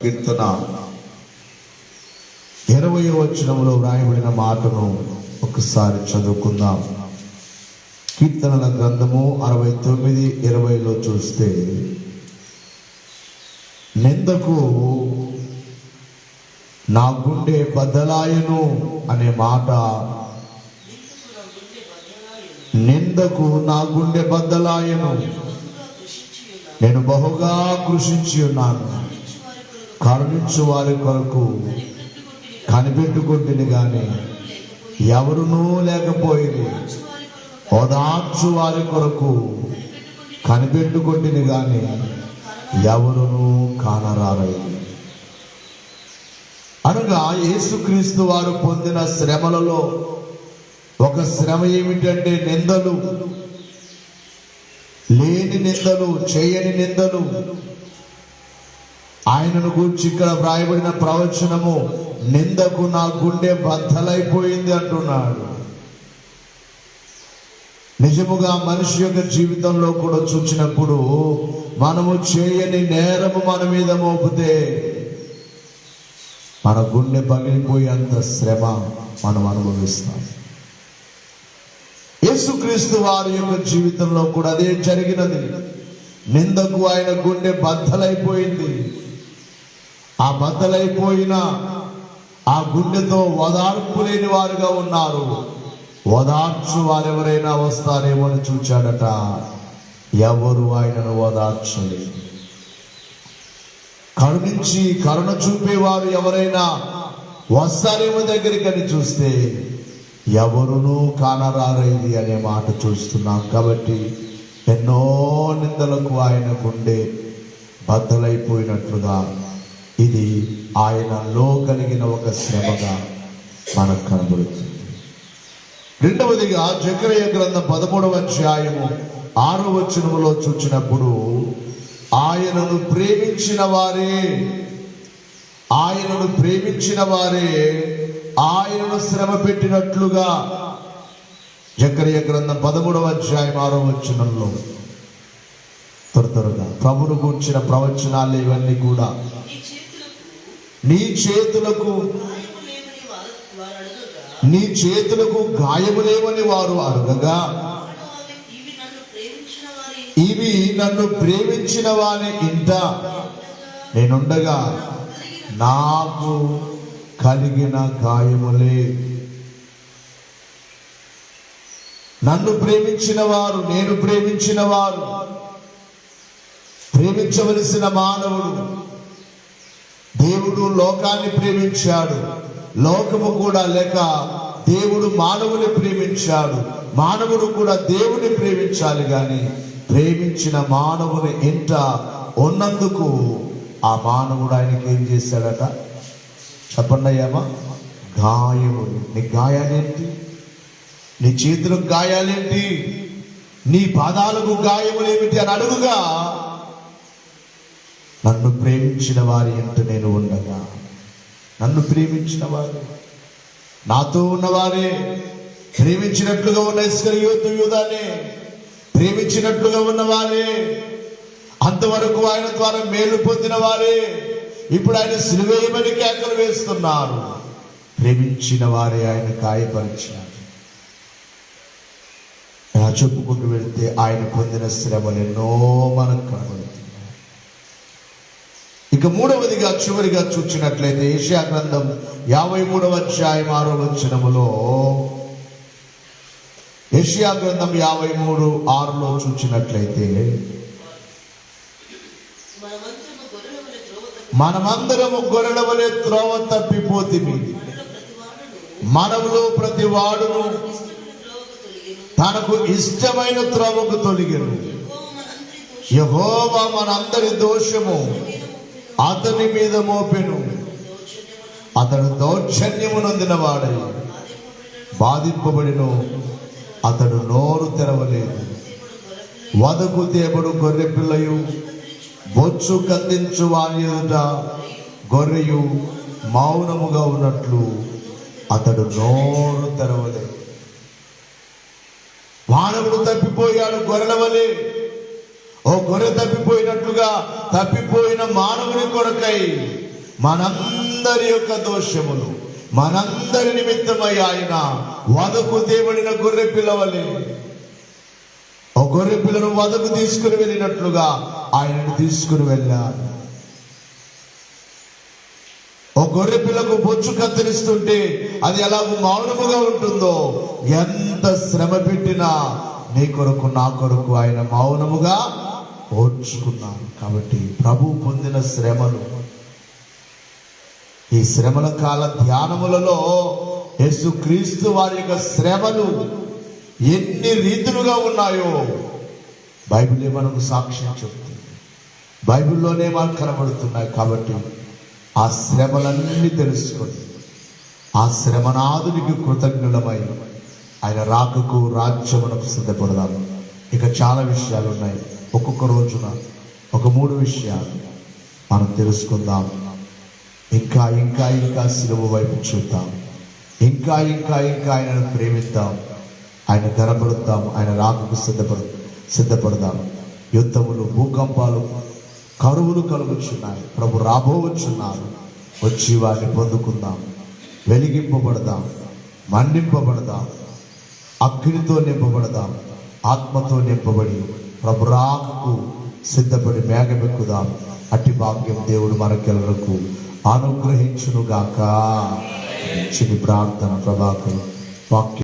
కీర్తన 20వ వచనంలో వ్రాయబడిన మాటను ఒకసారి చదువుకుందాం. కీర్తనల గ్రంథము 69:20లో చూస్తే, నిందకు నా గుండె బద్దలాయను అనే మాట, నిందకు నా గుండె బద్దలాయను, నేను బహుగా కృషించి ఉన్నాను. కరుణించు వారి కొరకు కనిపెట్టుకుంటుంది గాని ఎవరునూ లేకపోయింది. ఓదార్చు వారి కొరకు కనిపెట్టుకుంటుంది గాని ఎవరునూ కానరారైంది. అనగా యేసుక్రీస్తు వారు పొందిన శ్రమలలో ఒక శ్రమ ఏమిటంటే నిందలు. లేని నిందలు, చేయని నిందలు. ఆయనను గురించి ఇక్కడ వ్రాయబడిన ప్రవచనము, నిందకు నా గుండె బద్దలైపోయింది అంటున్నాడు. నిజముగా మనిషి యొక్క జీవితంలో కూడా చూసినప్పుడు మనము చేయని నేరము మన మీద మోపితే మన గుండె పగిలిపోయేంత శ్రమ మనం అనుభవిస్తాం. యేసుక్రీస్తు వారి యొక్క జీవితంలో కూడా అదే జరిగినది. నిందకు ఆయన గుండె బద్దలైపోయింది. ఆ బద్దలైపోయిన ఆ గుండెతో ఓదార్పు లేని వారుగా ఉన్నారు. ఓదార్చు వారెవరైనా వస్తారేమో అని చూచాడట. ఎవరు ఆయనను ఓదార్చలేదు. కరుణించి కరుణ చూపేవారు ఎవరైనా వస్తారేమో దగ్గరికి అని చూస్తే ఎవరునూ కానరారైంది అనే మాట చూస్తున్నాం. కాబట్టి ఎన్నో నిందలకు ఆయన గుండె బద్దలైపోయినట్లుగా ఇది ఆయనలో కలిగిన ఒక శ్రమగా మనకు కనబడుతుంది. రెండవదిగా జకరియా గ్రంథం 13వ అధ్యాయము 6వ వచనములో చూచినప్పుడు, ఆయనను ప్రేమించిన వారే ఆయనను శ్రమ పెట్టినట్లుగా, జకరియా గ్రంథం 13వ అధ్యాయం 6వ వచనంలో త్వరగా ప్రభువును గూర్చిన ప్రవచనాలు ఇవన్నీ కూడా, నీ చేతులకు గాయము లేవని వారు అడగగా, ఇవి నన్ను ప్రేమించిన వారి ఇంట నేనుండగా నాకు కలిగిన గాయములే. నన్ను ప్రేమించిన వారు, నేను ప్రేమించిన వారు, ప్రేమించవలసిన మానవుడు. దేవుడు లోకాన్ని ప్రేమించాడు, లోకము కూడా లేక దేవుడు మానవుని ప్రేమించాడు. మానవుడు కూడా దేవుని ప్రేమించాలి, కానీ ప్రేమించిన మానవుని ఇంట ఉన్నందుకు ఆ మానవుడు ఆయనకి ఏం చేశాడట? చెప్పండి అయ్యామా? గాయములు. నీ గాయాలేంటి? నీ చేతులకు గాయాలేంటి? నీ పాదాలకు గాయములు ఏమిటి అని అడుగుగా, నన్ను ప్రేమించిన వారి ఇంట నేను ఉండగా, నన్ను ప్రేమించిన వారు, నాతో ఉన్నవారే, ప్రేమించినట్లుగా ఉన్న ఇస్కరియోతు యూదానే ప్రేమించినట్లుగా ఉన్నవారే, అంతవరకు ఆయన ద్వారా మేలు పొందిన వారే ఇప్పుడు ఆయన సిలువేయమని కేకలు వేస్తున్నారు. ప్రేమించిన వారే ఆయన గాయపరిచారు. ఇలా చెప్పుకుంటూ వెళితే ఆయన పొందిన శ్రమలు ఎన్నో మనకు కనబడుతున్నాయి. ఇక మూడవదిగా చివరిగా చూచినట్లయితే యెషయా గ్రంథం 53వ అధ్యాయం 6వ వచనములో, యెషయా గ్రంథం 53:6లో చూచినట్లయితే, మనమందరము గొర్రెల వలె త్రోవ తప్పిపోతిమి, మనములో ప్రతి వాడును తనకు ఇష్టమైన త్రోవకు తొలగెను. యెహోవా మనందరి దోషము అతని మీద మోపెను, అతడు దౌర్జన్యము నొందిన వాడై బాధింపబడిను, అతడు నోరు తెరవలేదు. వదకు తేబడు గొర్రె పిల్లయు బొచ్చు కత్తించు వారి ఎదుట గొర్రెయు మౌనముగా ఉన్నట్లు అతడు నోరు తెరవలేదు. మానవుడు తప్పిపోయాడు గొర్రెల వలె. ఓ గొర్రె తప్పిపోయినట్లుగా తప్పిపోయిన మానవుని కొరకై మనందరి యొక్క దోషములు మనందరి నిమిత్తమై ఆయన వదకు తేబడిన గొర్రె పిల్లవలే, ఓ గొర్రె పిల్లను వదకు తీసుకుని వెళ్ళినట్లుగా ఆయనను తీసుకుని వెళ్ళారు. ఓ గొర్రె పిల్లకు బొచ్చు కత్తిరిస్తుంటే అది ఎలాగో మౌనముగా ఉంటుందో, ఎంత శ్రమ పెట్టినా నీ కొరకు నా కొరకు ఆయన మౌనముగా ఓర్చుకున్నారు. కాబట్టి ప్రభు పొందిన శ్రమలు, ఈ శ్రమల కాల ధ్యానములలో యేసుక్రీస్తు వారి యొక్క శ్రమలు ఎన్ని రీతులుగా ఉన్నాయో బైబిలే మనకు సాక్ష్యం చెప్తుంది. బైబిల్లోనే మనకు కనబడుతున్నాయి. కాబట్టి ఆ శ్రమలన్నీ తెలుసుకొని ఆ శ్రమనాథునికి కృతజ్ఞులమై ఆయన రాకకు రాజ్యమునకు సిద్ధపడదాం. ఇక చాలా విషయాలు ఉన్నాయి. ఒక్కొక్క రోజున ఒక 3 విషయాలు మనం తెలుసుకుందాం. ఇంకా ఇంకా ఇంకా సిలువ వైపు చూద్దాం. ఇంకా ఇంకా ఇంకా ఆయనను ప్రేమిద్దాం, ఆయన ఘనపరుద్దాం, ఆయన రాకకు సిద్ధపడదాం. యుద్ధములు, భూకంపాలు, కరువులు కలుగుచున్నాయి. ప్రభు రాబోవచ్చున్నారు. వచ్చి వారిని పొందుకుందాం. వెలిగింపబడదాం, మండింపబడదాం, అగ్నితో నింపబడదాం, ఆత్మతో నింపబడి ప్రభు రాకకు సిద్ధపడి మేఘమెక్కుదాం. అట్టి భాగ్యం దేవుడు మనకెల్లరకు అనుగ్రహించునుగాక. చిన్న ప్రార్థన. ప్రభాకర్ వాక్యం